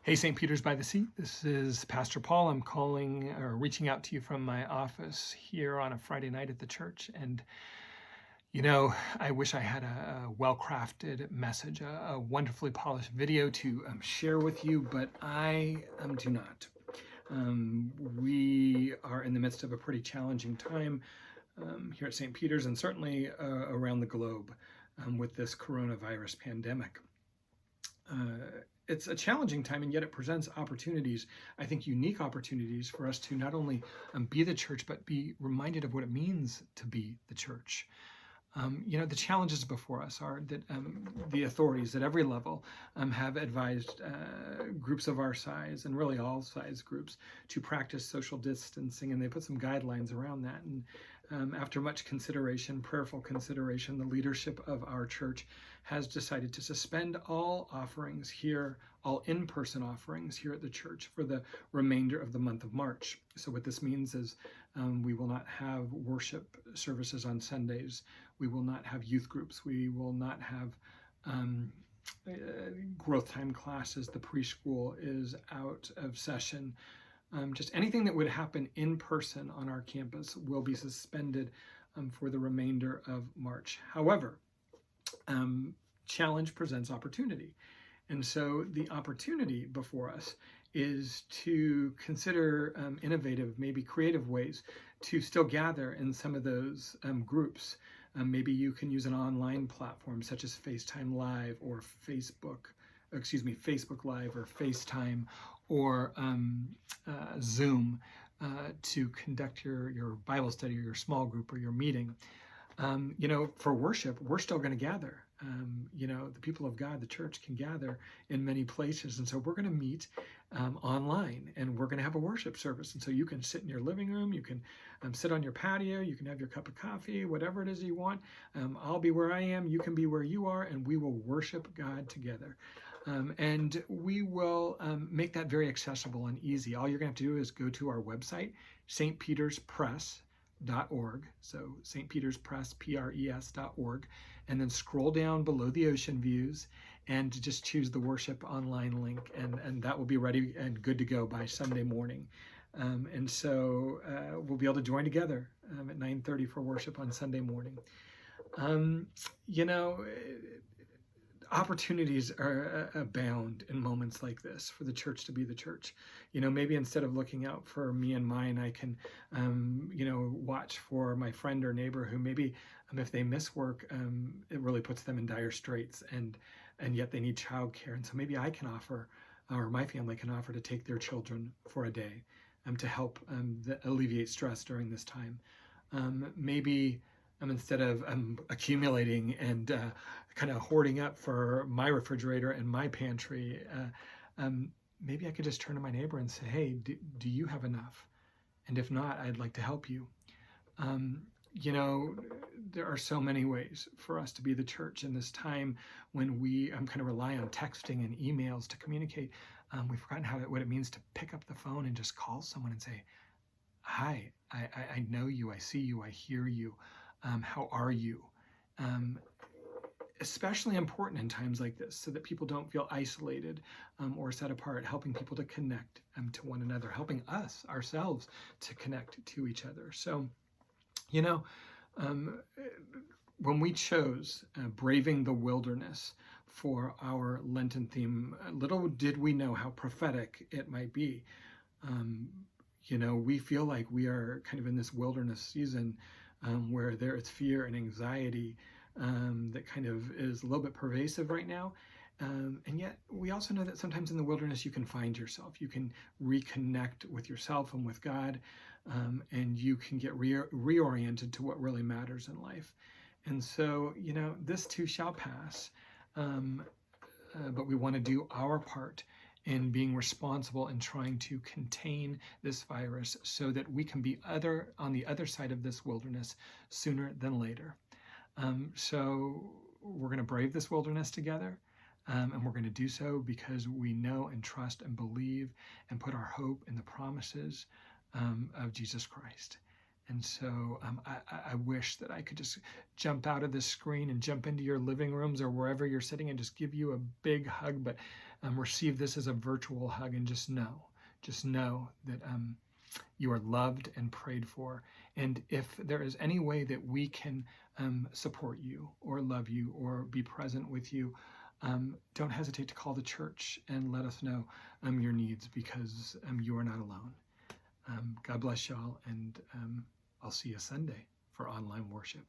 Hey, St. Peter's by the Sea. This is Pastor Paul. I'm calling or reaching out to you from my office here on a Friday night at the church. And, I wish I had a well-crafted message, a wonderfully polished video to share with you, but I do not. We are in the midst of a pretty challenging time here at St. Peter's and certainly around the globe with this coronavirus pandemic. It's a challenging time, and yet it presents opportunities, I think unique opportunities for us to not only be the church, but be reminded of what it means to be the church. The challenges before us are that the authorities at every level have advised groups of our size, and really all size groups, to practice social distancing, and they put some guidelines around that. And after much consideration, prayerful consideration, the leadership of our church has decided to suspend all offerings here, all in-person offerings here at the church for the remainder of the month of March. So what this means is we will not have worship services on Sundays. We will not have youth groups. We will not have growth time classes. The preschool is out of session. Just anything that would happen in person on our campus will be suspended for the remainder of March. However, challenge presents opportunity. And so the opportunity before us is to consider innovative, maybe creative ways to still gather in some of those groups. Maybe you can use an online platform such as FaceTime Live or Facebook Live or FaceTime or Zoom to conduct your Bible study or your small group or your meeting. For worship, we're still going to gather. The people of God, the church, can gather in many places. And so we're going to meet online, and we're going to have a worship service. And so you can sit in your living room, you can sit on your patio, you can have your cup of coffee, whatever it is you want. I'll be where I am, you can be where you are, and we will worship God together. And we will make that very accessible and easy. All you're going to have to do is go to our website, stpeterspress.org. So St. Peter's Press, PRES.org, and then scroll down below the ocean views and just choose the worship online link, and that will be ready and good to go by Sunday morning. And so we'll be able to join together at 9:30 for worship on Sunday morning. Opportunities are abound in moments like this for the church to be the church. Maybe instead of looking out for me and mine, I can, watch for my friend or neighbor who maybe if they miss work, it really puts them in dire straits, and yet they need childcare. And so maybe I can offer, or my family can offer, to take their children for a day to help alleviate stress during this time. Maybe instead of accumulating and kind of hoarding up for my refrigerator and my pantry, maybe I could just turn to my neighbor and say, hey, do you have enough? And if not, I'd like to help you. There are so many ways for us to be the church in this time when we kind of rely on texting and emails to communicate. We've forgotten what it means to pick up the phone and just call someone and say, hi, I know you, I see you, I hear you. How are you? Especially important in times like this, so that people don't feel isolated or set apart, helping people to connect to one another, helping us ourselves to connect to each other. So, when we chose Braving the Wilderness for our Lenten theme, little did we know how prophetic it might be. We feel like we are kind of in this wilderness season where there is fear and anxiety that kind of is a little bit pervasive right now. And yet we also know that sometimes in the wilderness you can find yourself. You can reconnect with yourself and with God, and you can get reoriented to what really matters in life. And so, this too shall pass, but we want to do our part in being responsible and trying to contain this virus so that we can be on the other side of this wilderness sooner than later. So we're going to brave this wilderness together, and we're going to do so because we know and trust and believe and put our hope in the promises of Jesus Christ. And so I wish that I could just jump out of this screen and jump into your living rooms or wherever you're sitting and just give you a big hug. But receive this as a virtual hug and just know that you are loved and prayed for. And if there is any way that we can support you or love you or be present with you, don't hesitate to call the church and let us know your needs, because you are not alone. God bless y'all, and I'll see you Sunday for online worship.